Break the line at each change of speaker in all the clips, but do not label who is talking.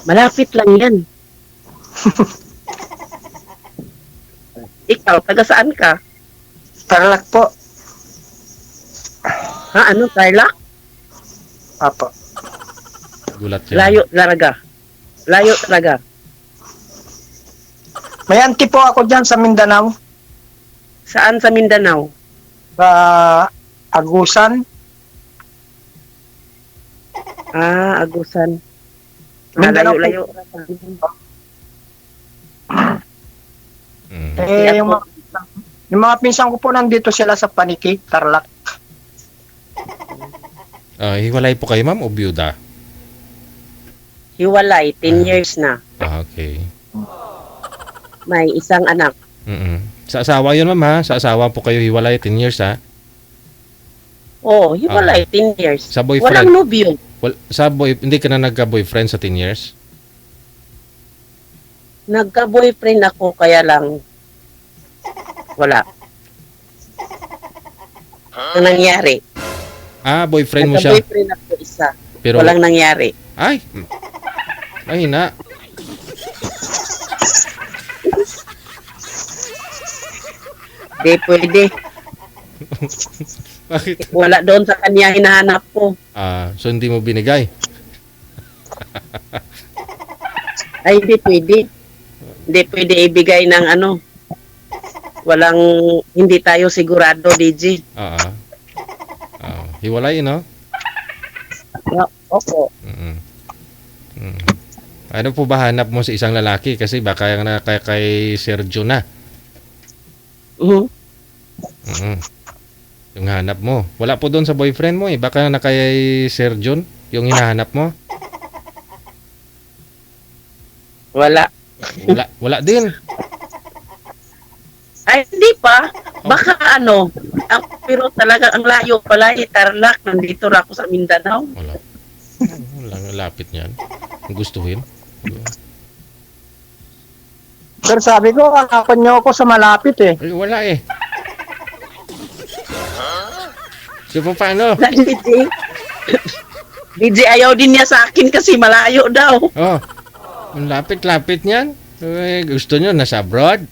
Malapit lang yan. Ikaw, taga saan ka?
Tarlac po.
Ha, ano, Carla?
Apo.
Gulat yan.
Layo talaga. Layo talaga.
May auntie po ako dyan sa Mindanao.
Saan sa Mindanao?
Sa Agusan.
Ah, Agusan.
Mindanao po.
Layo-layo.
Mm.
Eh, yung mga pinsan ko po nandito sila sa Paniki, Tarlac.
Hiwalay po kayo, ma'am, o byuda?
Hiwalay, 10 years na.
Okay.
May isang anak.
Mm-mm. Sa asawa yun, ma'am, ha? Sa asawa po kayo hiwalay 10 years, ha?
Oh, hiwalay, 10 years.
Sa boyfriend?
Walang nobyo.
Hindi ka na nagka-boyfriend sa 10 years?
Nagka-boyfriend ako, kaya lang wala. Ang nangyari,
Boyfriend mo siya.
nagka-boyfriend ako isa.
Pero,
Walang nangyari.
ay, mahina.
Di pwede.
Bakit?
Wala doon sa kanya hinahanap ko.
So hindi mo binigay?
Ay, hindi pwede. Hindi pwede ibigay ng ano. Walang, hindi tayo sigurado, DJ.
Hiwalay, no?
Opo.
Mm. Mm. Ano po ba hanap mo sa isang lalaki? Kasi baka kay Sergio na.
Mhm.
Mm. Yung hanap mo. Wala po doon sa boyfriend mo eh. Baka na kay Sergio yung hinahanap mo.
Wala.
Wala din.
Ay, hindi pa. Baka ano. Pero talaga ang layo pala, Tarlac. Nandito na ako sa Mindanao.
Wala. Walang lapit niyan. Kung gustuhin.
Pero sabi ko, hanapan niyo ako sa malapit eh.
Ay, wala eh. So, paano?
DJ. DJ, ayaw din niya sa akin kasi malayo daw.
Oh, ang lapit-lapit niyan. Gusto nyo, nasa abroad?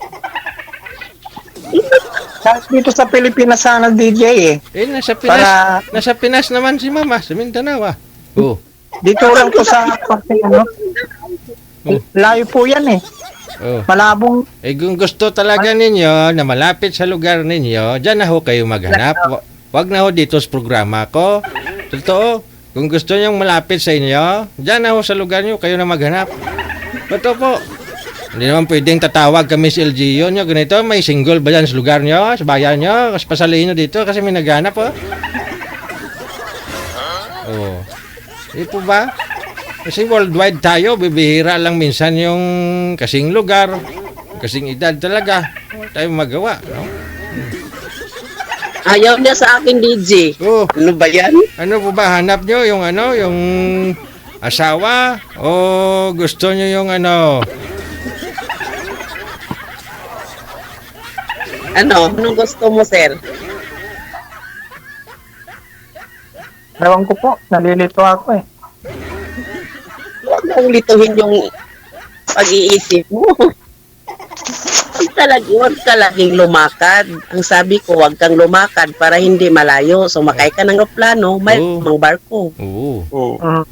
Kahit dito sa Pilipinas sana DJ eh.
Nasa Pinas.
Para
Nasa Pinas naman si Mama, sa Mindanao ah. Oh.
dito lang to sa parte ano. Layo po yan eh.
Oh.
Malabong.
Kung gusto talaga ninyo na malapit sa lugar ninyo, dyan na ho kayo maghanap. Wag na ho dito sa programa ko. Totoo. Kung gusto nyo malapit sa inyo, dyan na ho sa lugar nyo, kayo na maghanap. Totoo po. Hindi naman pwedeng tatawag kami sa LGU nyo. Ganito, may single ba dyan sa lugar nyo, sa bayan nyo? Kasi pasalihin nyo dito kasi may naghanap oh. Oh. Hindi po ba? Kasi worldwide tayo, bibihira lang minsan yung kasing lugar, kasing edad talaga. Wala tayong magawa, no?
Ayaw niya sa akin, DJ.
Oh,
Ano ba yan?
ano po ba hanap nyo? Yung ano, yung asawa? O gusto nyo yung ano?
Ano? Anong gusto mo, sir?
Ewan ko po, nalilito ako eh.
Huwag mong lituhin yung pag-iisip mo. Huwag ka laging lumakad. Ang sabi ko, huwag kang lumakad para hindi malayo. Sumakay ka ng plano, may mga barko.
Oo.
Mm.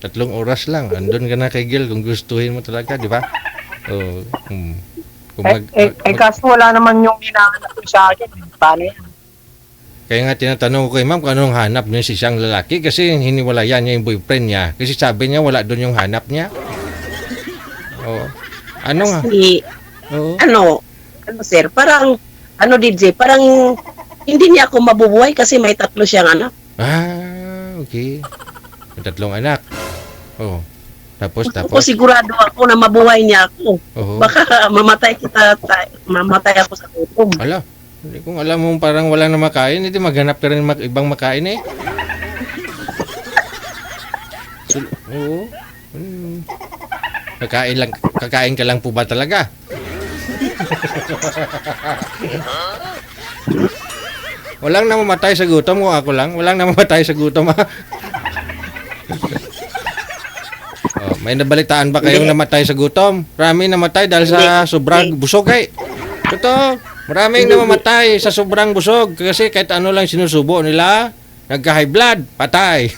3 oras lang. Andun ka na kay Gil kung gustuhin mo talaga, di ba? Oo. Kung
Kaso wala naman yung hinahanap ko sa akin. Paano yan?
Kaya nga tinatanong ko kay ma'am kung anong hanap niya si siyang lalaki kasi hiniwalayan niya yung boyfriend niya. Kasi sabi niya wala doon yung hanap niya. Oo. Ano nga?
Kasi,
Oo.
ano, sir, parang, DJ, parang hindi niya ako mabubuhay kasi may 3 siyang anak.
Okay. May 3 anak. Oo. Tapos.
Ako sigurado ako na mabuhay niya ako.
Oo.
Baka mamatay ako sa gutom.
Ala. Hindi kung alam mo parang wala na makain, hindi maghanap ka rin ibang makain eh. Oo. Kakain ka lang po ba talaga? Walang namamatay sa gutom ko, ako lang. Walang namamatay sa gutom ha. May nabalitaan ba kayong
Hindi.
namatay sa gutom? Maraming namatay dahil sa sobrang busog ay. Totoo. Maraming namamatay sa sobrang busog kasi kahit ano lang sinusubo nila, nagka-high blood, patay.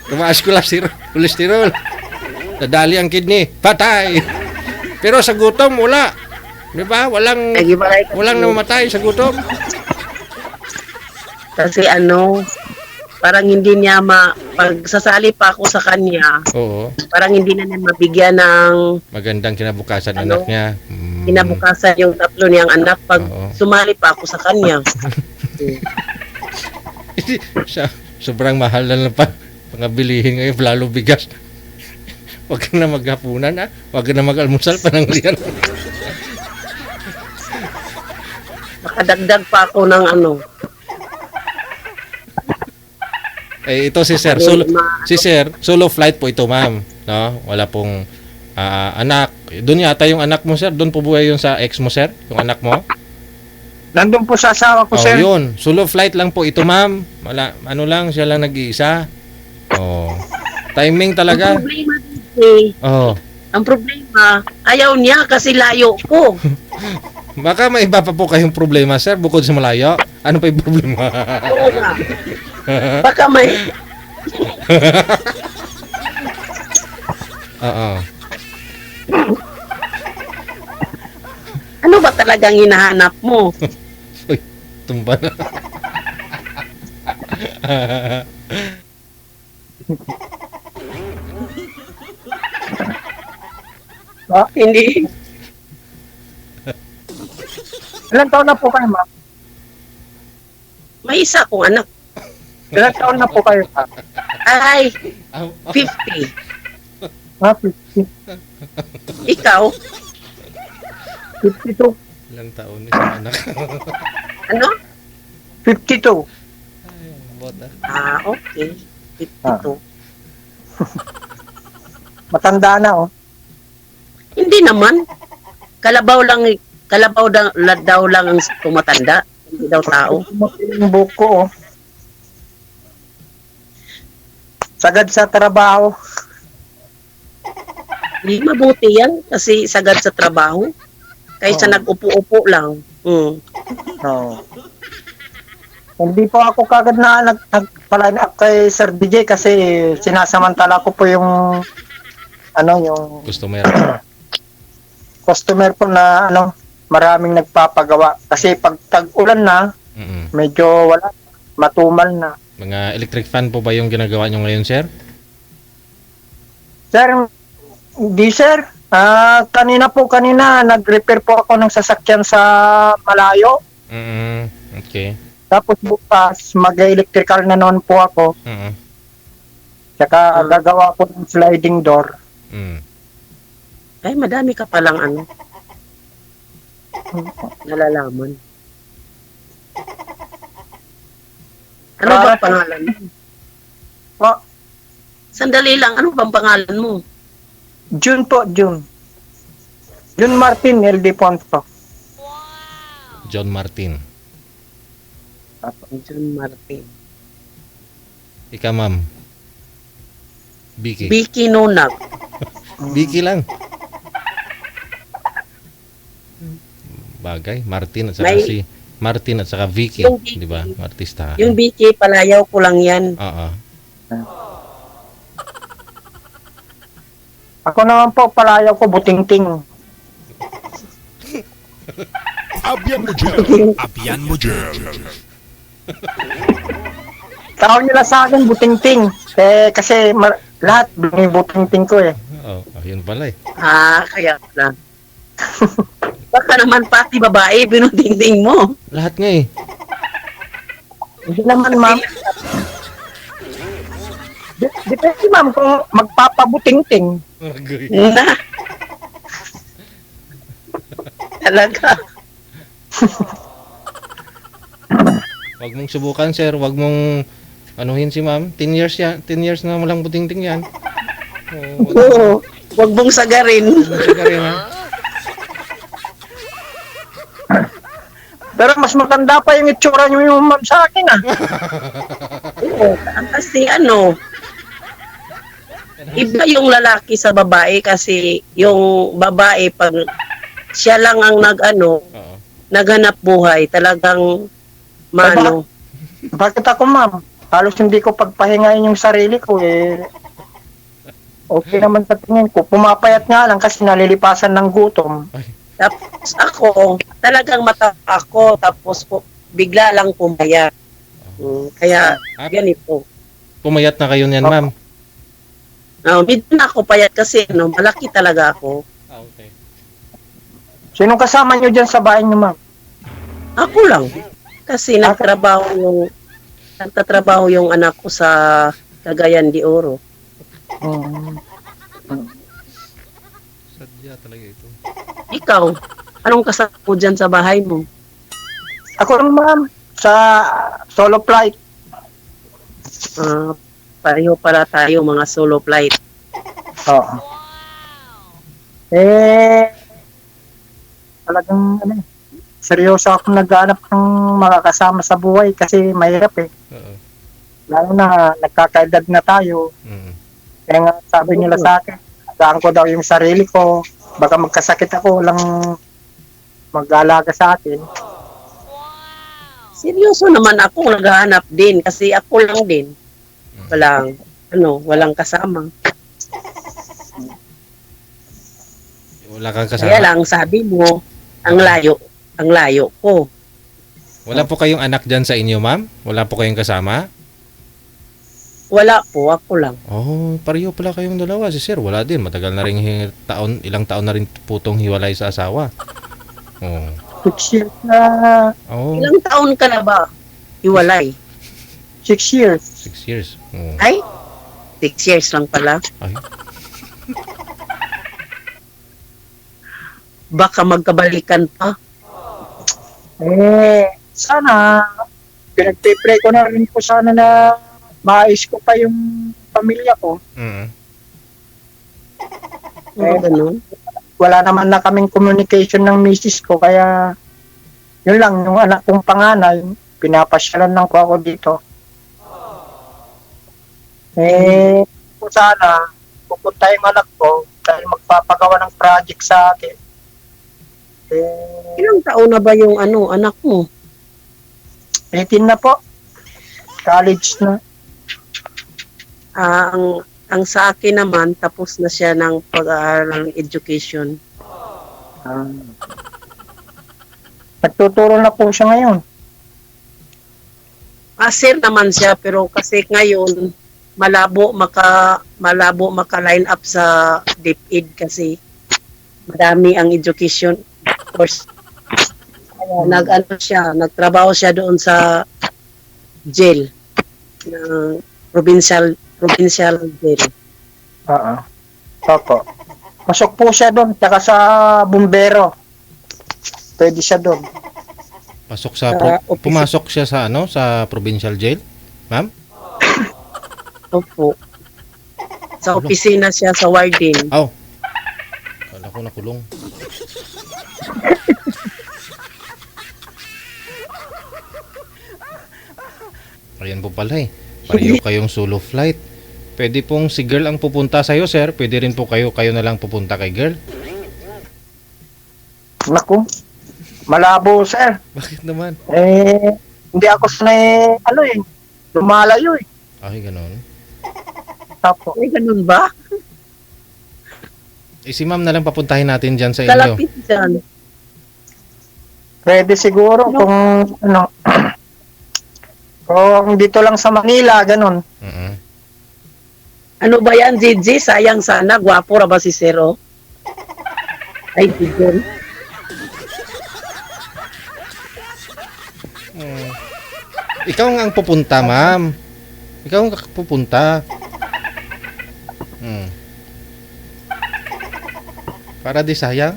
Tumaas kolesterol. Nadali ang kidney, patay. Pero sa gutom, wala. Di ba?
Nag-ibalay kasi-
Walang namamatay sa gutom.
Kasi parang hindi niya pag sasali pa ako sa kanya,
Oo.
parang hindi na niya mabigyan ng
Magandang kinabukasan
Ano?
anak niya.
kinabukasan yung tatlo niyang anak pag
Oo.
sumali pa ako sa kanya.
Sobrang mahal na lang pa pangabilihin ngayon, lalo bigas. Huwag ka na maghapunan, ha? Huwag ka na mag-almusal, pananglian.
Makadagdag pa ako ng
Eh, ito si Sir. Solo flight po ito, ma'am. No? Wala pong anak. Doon yata yung anak mo, sir. Doon po buhay yun sa ex mo, sir? Yung anak mo?
Nandun po sa asawa ko,
Oh,
sir.
yun. Solo flight lang po ito, ma'am. Ano lang, siya lang nag-iisa. Oh. Timing talaga.
Ang problema dito,
Oh.
ang problema, ayaw niya kasi layo ko.
Baka may iba pa po kayong problema, sir, bukod sa malayo. Ano pa yung problema?
Oo nga. Baka may
Oo.
ano ba talagang hinahanap mo?
Uy, tumba na.
Hindi.
Ilan taon na po kayo, ma'am?
May isa akong anak.
Ilan taon na po kayo, ma'am?
Ay,
Ah,
50.
50.
Ikaw?
52.
Ilang taon ni sa anak.
Ano?
52.
Ay, bota.
Okay. 52.
Matanda na, oh.
Hindi naman. Kalabaw daw lang ang tumatanda. Hindi daw tao.
Yung buko, oh. Sagad sa trabaho.
Hindi mabuti yan kasi sagad sa trabaho. Kaysa
Oo.
nag-upo-upo lang.
No. Hindi po ako kagad na nagpaline up kay Sir DJ kasi sinasamantala ko po yung yung
Gusto mo
customer po na maraming nagpapagawa kasi pag tag-ulan na medyo wala, matumal na.
Mga electric fan po ba yung ginagawa nyo ngayon, sir?
Sir, di sir. Kanina nag-repair po ako ng sasakyan sa malayo.
Okay.
Tapos bukas mag-electrical na noon po ako. Tsaka gagawa po ng sliding door.
Ay, madami ka palang nalalaman. Ano ba pangalan mo?
Po,
Sandali lang, ano bang pangalan mo?
June po, June. June Martin, LD Ponto.
John Martin.
John Martin.
Ika, ma'am. Vicky.
Vicky Nunag.
Vicky lang. Bagay. Martin at saka
May-
Martin at saka Vicky.
Yung Vicky.
Di ba? Artista.
Yung Vicky, palayaw ko lang yan.
Oo.
Ako naman po, palayaw ko, butingting.
Abyan mo dyan. Abyan mo dyan.
Tawag nila sa akin, butingting. Kasi lahat, may butingting ko eh.
Oo. Yun pala eh.
Kaya na. Baka naman pati babae, binudingding mo.
Lahat nga eh.
Hindi naman, ma'am. Depende, ma'am, kung magpapabutingting.
Na. Talaga.
Wag mong subukan, sir. Wag mong anuhin si ma'am. 10 years yan. 10 years na walang buting-ting yan.
Oo. Huwag mong sagarin.
Sige rin, ha?
Pero mas maganda pa yung itsura nyo yung ma'am sa akin, ah.
Oo. Kasi Iba yung lalaki sa babae kasi yung babae pag siya lang ang
Oo.
naghanap buhay, talagang mano.
Bakit ako, ma'am? Halos hindi ko pagpahingayin yung sarili ko eh. Okay naman sa tingin ko. Pumapayat nga lang kasi nalilipasan ng gutom.
Tapos ako, talagang mata ako, tapos bigla lang pumayat. Kaya ganito.
Pumayat na kayo niyan, ma'am.
Medyo na ako payat kasi malaki talaga ako.
Okay.
Sinong kasama nyo dyan sa bahay nyo, ma'am?
Ako lang. Kasi nagtatrabaho yung anak ko sa Cagayan de Oro.
Hmm.
Sadya talaga ito.
Ikaw, anong kasama mo dyan sa bahay mo?
Ako lang, ma'am. Sa solo flight.
Pareho pala tayo mga solo flight.
Oo. Talagang seryoso ako naghanap ng makakasama sa buhay kasi mahirap eh.
Oo.
Lalo na nagkakaedad na tayo. Kaya nga sabi nila sa akin, gaan ko daw yung sarili ko. Baka magkasakit ako, walang mag-alaga sa akin.
Seryoso naman ako naghahanap din kasi ako lang din. Walang kasama.
Wala kang
Kaya
kasama.
lang sabi mo, ang layo ko.
Wala po kayong anak dyan sa inyo, ma'am? Wala po kayong kasama?
Wala po, ako lang.
Oh, pareho pala kayong dalawa. Si sir, wala din. Matagal na rin ilang taon na rin putong hiwalay sa asawa. Oh.
6 years na,
Oh,
Ilang taon ka na ba? Hiwalay.
6 years.
6 years. Oh.
Ay, 6 years lang pala.
Ay.
Baka magkabalikan pa.
Sana, pinagpipray ko na rin po sana na maayos ko pa yung pamilya ko.
Mm.
Ganun.
Wala naman na kaming communication ng misis ko, kaya yun lang, yung anak kong panganay, pinapasyalan lang ko ako dito. Kung sana, pupunta yung anak ko dahil magpapagawa ng project sa akin.
Ilang taon na ba yung anak mo?
18 na po. College na.
Ang sa akin naman, tapos na siya ng pag-aaral ng education.
Nagtuturo na po siya ngayon.
Sir naman siya, pero kasi ngayon, malabo maka-line up sa DepEd kasi madami ang education course. Kaya nagtrabaho siya doon sa jail ng provincial jail.
Oo. Opo. Pasok po siya doon, tsaka sa bumbero. Pwede siya doon.
Pumasok siya sa sa provincial jail? Ma'am?
Opo. Sa opisina siya sa warden.
Oh. Kala ko nakulong. Ayan po pala eh. Pareho kayong solo flight. Pwede pong si girl ang pupunta sa'yo, sir. Pwede rin po kayo na lang pupunta kay girl.
Naku. Malabo, sir.
Bakit naman?
Hindi ako sanay, lumalayo eh.
Ay, ganun.
Tapo.
Ay, ganun ba?
Si ma'am na lang papuntahin natin dyan sa inyo.
Kalapit dyan.
Pwede siguro kung kung dito lang sa Manila, ganun.
Ano ba yan, Gigi? Sayang sana. Gwapo ra ba si Zero? Ay, Gigi.
Ikaw ang pupunta, ma'am. Ikaw ang pupunta. Para di sayang.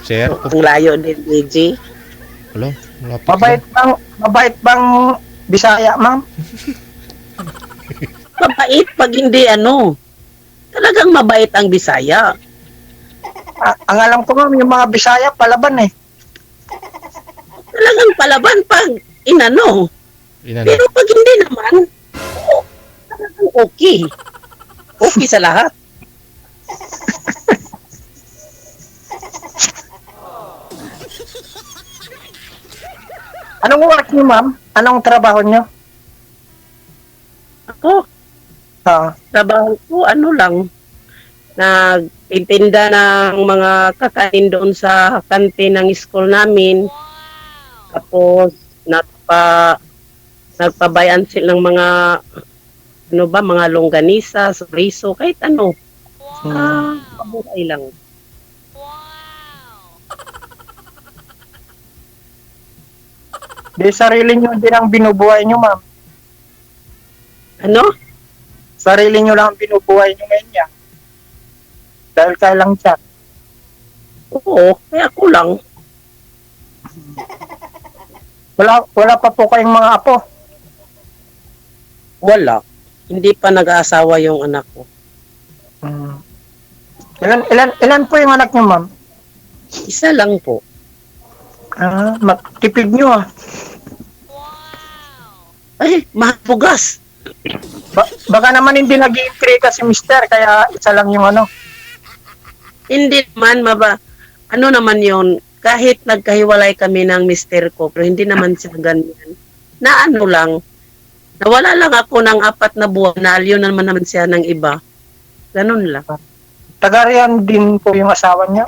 Sir,
Ang layo din, Gigi.
hello? Malapit
Mabait bang Bisaya, ma'am?
Mabait pag hindi Talagang mabait ang Bisaya.
Ang alam ko, ma'am, yung mga Bisaya palaban eh.
Talagang palaban pag
Inano?
Pero pag hindi naman, oo, talagang okay. Okay sa lahat.
Anong work niyo, ma'am? Anong trabaho niyo?
Ako,
Ah,
trabaho ko, ano lang, nagtitinda ng mga kakain doon sa kantin ng school namin. Tapos, nagpabayan sila ng mga, ano ba, mga longganisa, riso, kahit ano. Pabuhay lang.
di sarili niyo din ang binubuhay niyo, ma'am.
Ano?
Sarili niyo lang ang binubuhay niyo ngayon yan. Dahil kaya lang siya.
Oo, kaya ako lang.
Wala pa po kayong mga apo.
Wala. Hindi pa nag-aasawa yung anak ko.
Hmm. Ilan po yung anak niyo, ma'am?
Isa lang po.
Magtipid niyo ah.
Ay, mapugas.
Baka naman hindi nag-i-pray kasi mister, kaya isa lang yung ano.
Hindi naman, ano naman yon, kahit nagkahiwalay kami ng mister ko, pero hindi naman siya ganyan. Na ano lang, nawala lang ako ng 4 na buwan, na aliw naman siya ng iba. Ganun lang.
Taga-riyan din po yung asawa niya.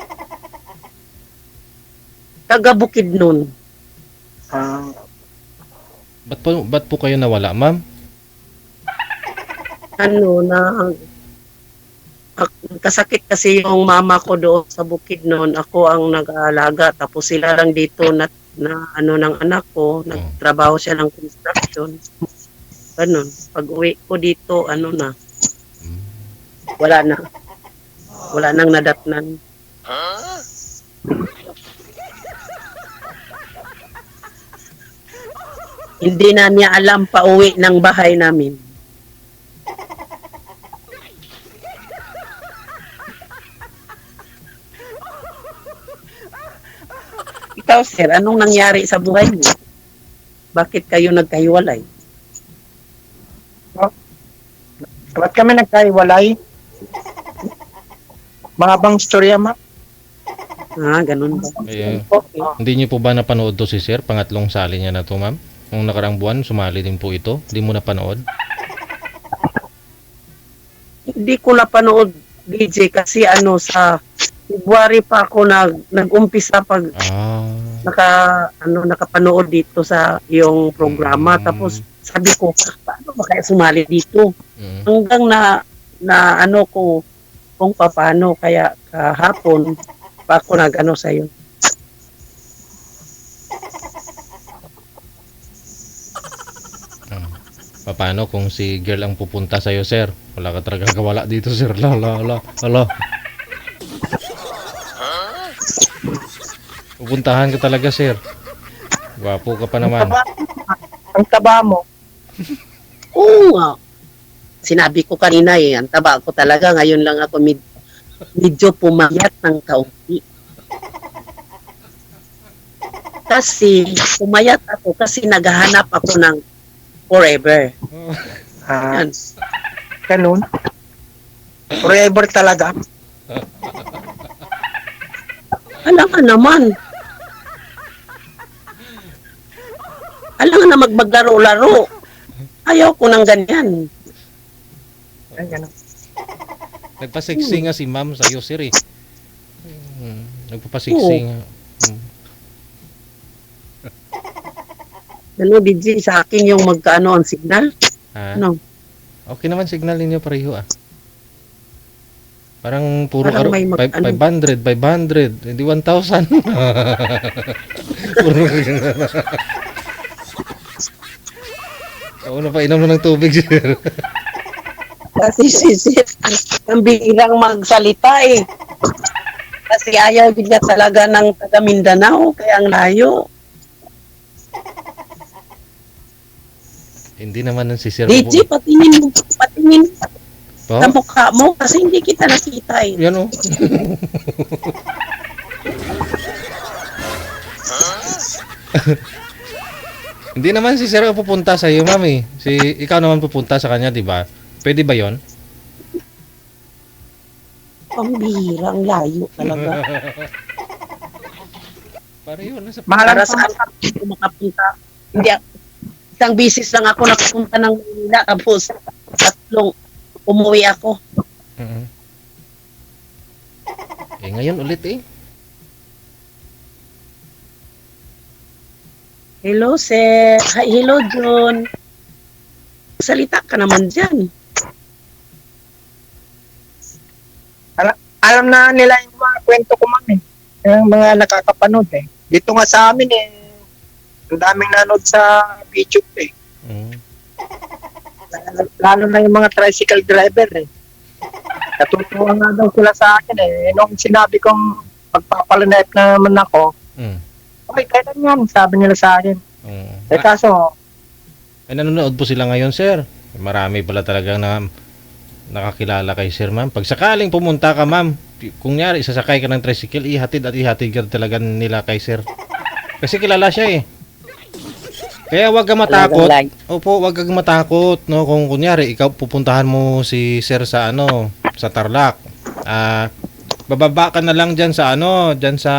Taga Bukidnon.
Ba't po kayo nawala, ma'am?
Ano na, kasakit kasi yung mama ko doon sa Bukidnon. Ako ang nag-aalaga. Tapos sila lang dito na ano ng anak ko, nagtrabaho siya ng construction. Ganun. Pag uwi ko dito, ano na, wala na. Wala nang nadatnan. Hindi na niya alam pa uwi ng bahay namin. Ikaw, sir, anong nangyari sa buhay mo? Bakit kayo nagkahiwalay?
Ba't kami nagkahiwalay? Mga bang storya, ma'am?
Ganun ba?
Hindi niyo po ba napanood to si sir? Pangatlong sali niya na to, ma'am. Nung nakarang buwan, sumali din po ito. Hindi mo napanood?
Hindi ko napanood, DJ, kasi ano, sa February pa ako nag-umpisa pag nakapanood dito sa yung programa. Tapos sabi ko, paano ba kaya sumali dito? Hanggang na ano ko kung paano, kaya kahapon pa ako nag-ano sa'yo.
Paano kung si girl ang pupunta sa'yo, sir? Wala ka talaga kawala dito, sir. Hala. Pupuntahan ka talaga, sir. Gwapo ka pa naman.
Ang taba mo.
Oo nga. Sinabi ko kanina ang taba ko talaga. Ngayon lang ako medyo pumayat ng kaunti. Kasi pumayat ako kasi naghahanap ako ng forever. Yan.
Ganun. Forever talaga.
Alam ka naman. Alam nga na magmaglaro-laro. Ayaw ko ng ganyan.
Ganun.
Nagpasiksi nga si ma'am sa'yo, sir, eh. Nagpapasiksi nga.
Ano, DJ, sa akin yung magkaano ang signal? Ano?
Okay naman signal ninyo pareho, ah. Parang puro
Parang may
500, hindi 1,000. Puro Oo na pa, inom na ng tubig, sir.
Kasi ang bihirang magsalita eh. Kasi ayaw niya talaga ng taga Mindanao, kaya ang layo.
Hindi naman si sir.
DJ, patingin
Po?
sa mukha mo kasi hindi kita nakita eh.
Yan, oh. Hindi naman si Sir ang pupunta sa iyo, ma'am eh. Ikaw naman pupunta sa kanya, di ba? Pwede ba yon?
Pambihira, ang layo talaga.
Para yun. Nasa...
Para saan ako makapunta? Hindi, isang bisis lang ako nakapunta ng Manila, tapos tatlong umuwi ako.
Mhm. Eh, ngayon ulit eh.
Hello, sir. Hi, hello, John. Salita ka naman dyan.
Alam na nila yung mga kwento ko, ma'am, eh. Yung mga nakakapanood, eh. Dito nga sa amin, eh. Ang daming nanood sa YouTube, eh.
Mhm.
Lalo na yung mga tricycle driver, eh. Natutuwa nga daw sila sa akin, eh. Nung sinabi kong magpapalanep naman ako,
Mm.
okay, kailan yan? Sabi nila sa akin.
Mm.
Eh, kaso,
Ay, nanonood po sila ngayon, sir. Marami pala talagang nakakilala kay sir, ma'am. Pag sakaling pumunta ka, ma'am, kunyari, sasakay ka ng tricycle, ihatid ka talaga nila kay sir. Kasi kilala siya eh. Kaya wag ka matakot.
Talagang
Opo, wag kang matakot, no? Kung kunyari, ikaw pupuntahan mo si sir sa sa Tarlac. Bababa ka na lang diyan sa diyan sa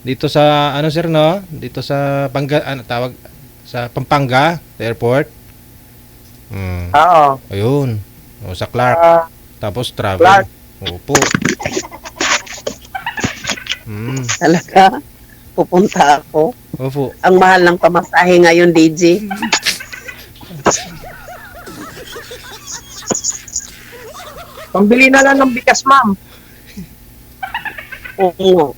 dito sa sir, no? Dito sa tawag sa Pampanga Airport.
oo.
Ayun. O sa Clark. Tapos travel.
Clark.
Opo.
Talaga, pupunta ako.
Opo.
Ang mahal ng pamasahe ngayon, DJ.
Pambili na lang ng bigas, ma'am.
Oo.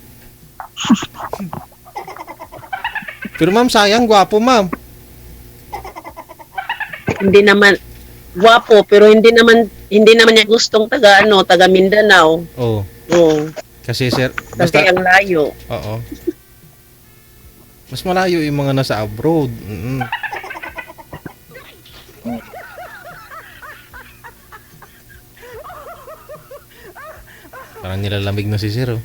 Pero ma'am, sayang, gwapo ma'am.
Hindi naman, gwapo, pero hindi naman niya gustong taga Mindanao.
Oh.
Oo.
Kasi sir,
Kasi
basta,
ang layo.
oo. Mas malayo yung mga nasa abroad. Mm-mm. Parang nilalamig na si sir, oh.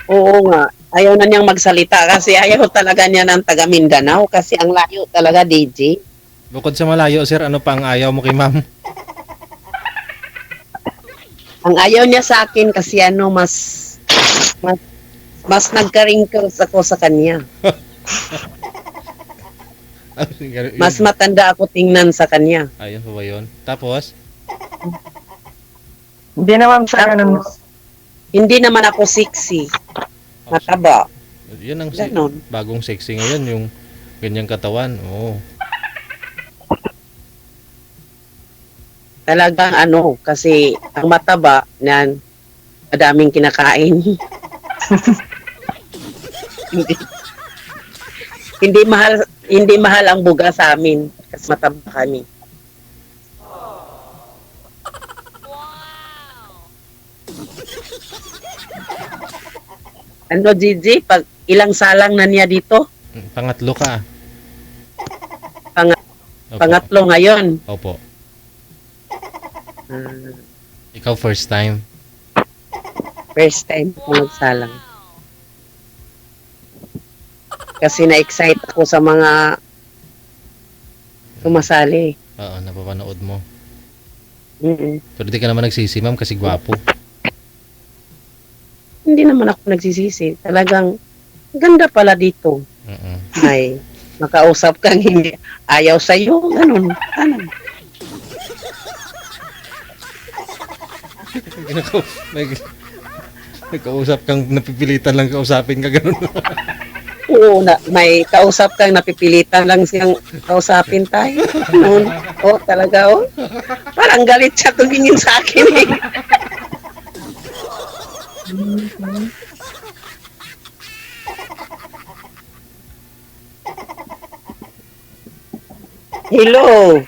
Oo nga. Ayaw na niyang magsalita kasi ayaw talaga niya ng taga Mindanao kasi ang layo talaga, DJ.
Bukod sa malayo, sir, ano pa ang ayaw mo kay ma'am?
Ang ayaw niya sa akin kasi mas nagka-wrinkles ako sa kanya. Mas matanda ako tingnan sa kanya.
Ayun pa ba yun? Tapos?
Hindi naman sa ganun.
Hindi naman ako sexy. Mataba.
Yun ang
Ganon.
bagong sexy ngayon, yung ganyang katawan. Oo.
Talagang kasi ang mataba, madaming kinakain. hindi, hindi mahal ang buga sa amin kasi mataba kami. Gigi, pag ilang salang na niya dito?
Pangatlo ka. Opo.
Pangatlo ngayon.
Opo.
Ah,
Ikaw first time.
first time ko nagsalang. Kasi na-excite ako sa mga sumasali.
Oo, napapanood mo.
Mm-mm.
Pero di ka naman nagsisi, ma'am, kasi gwapo.
Hindi naman ako nagsisisi. Talagang ganda pala dito.
Mm-mm.
Ay, makausap kang hindi ayaw sa'yo. Ganun. Ano?
Nagkausap kang napipilitan lang kausapin ka, ganun.
Oo, may kausap kang napipilitan lang siyang kausapin tayo. Noon, talaga, Parang galit siya tumingin sa akin eh. Hello.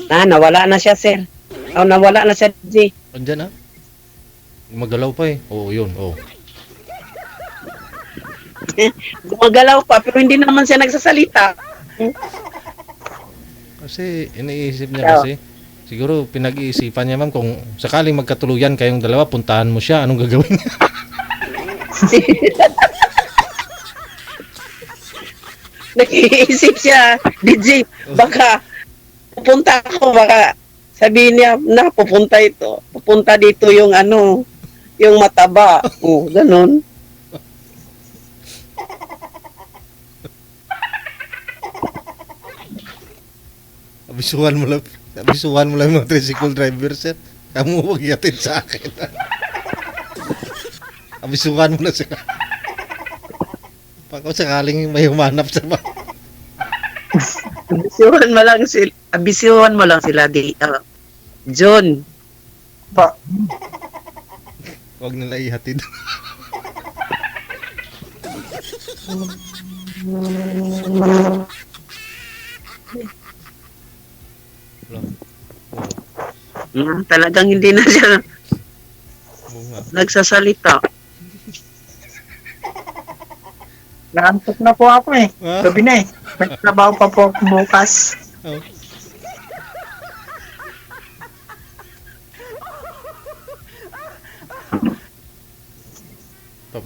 Nawala na siya, sir. Nawala na siya, G.
Andyan, ah. Magalaw pa eh. Oo, yun. Oo.
Gumagalaw pa, pero hindi naman siya nagsasalita.
Kasi iniisip niya
Oo.
kasi Siguro pinag-iisipan niya, ma'am, kung sakaling magkatuluyan kayong dalawa, puntahan mo siya, anong gagawin niya?
Nag-iisip siya, DJ, baka pupunta ako, baka sabihin niya, na, pupunta dito yung ano, yung mataba. Ganun.
Abisuhan mo lang mga tricycle driver, sir. Kamu huwag yatin sa akin. Abisuhan mo na sila. Pag sakaling may humanap sa ba.
Abisuhan mo lang sila di John.
Pa,
Huwag nila ihatid.
Talagang hindi na siya
Oo nga.
nagsasalita.
naantok na po ako eh.
Ah.
Gabi na eh. May trabaho pa po ako bukas.
Oh.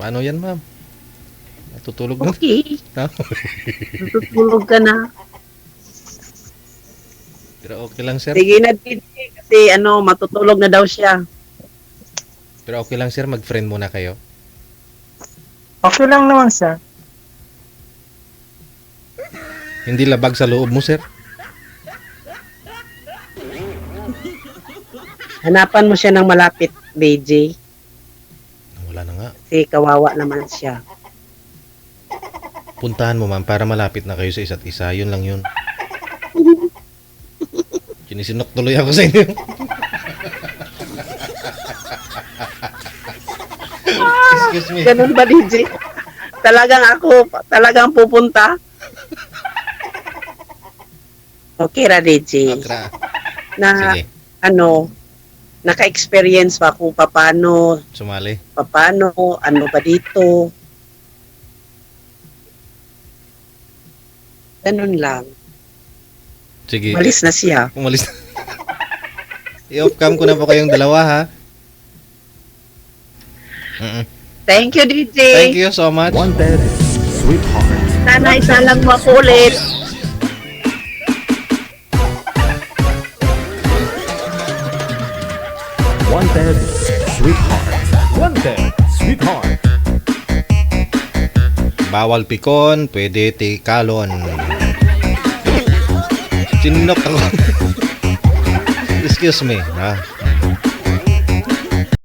Paano yan, ma'am? Natutulog na?
Okay,
Ha?
tutulog ka na.
Pero okay lang, sir.
Sige na, DJ, kasi matutulog na daw siya.
Pero okay lang, sir. Mag-friend muna kayo.
Okay lang naman sir.
Hindi labag sa loob mo, sir.
Hanapan mo siya ng malapit, DJ.
Wala na nga.
Kasi kawawa naman siya.
Puntahan mo, ma'am, para malapit na kayo sa isa't isa. Yun lang yun. Sinisinok tuloy ako sa inyo. Excuse me.
Ganun ba, DJ? Talagang pupunta? Okay ra, DJ.
Akra.
Na,
Sige,
naka-experience pa kung paano,
sumali.
ano ba dito. Ganun lang.
Sige.
Malis na siya.
Umalis na. I-off cam ko na po kayong dalawa, ha? Mm-mm.
Thank you, DJ.
Thank you so much.
Wanted, sweetheart.
Sana isalang mo ako ulit.
Wanted, sweetheart. Wanted, sweetheart.
Bawal pikon, pwede tikalon. Sinunok ako. Excuse me, ha?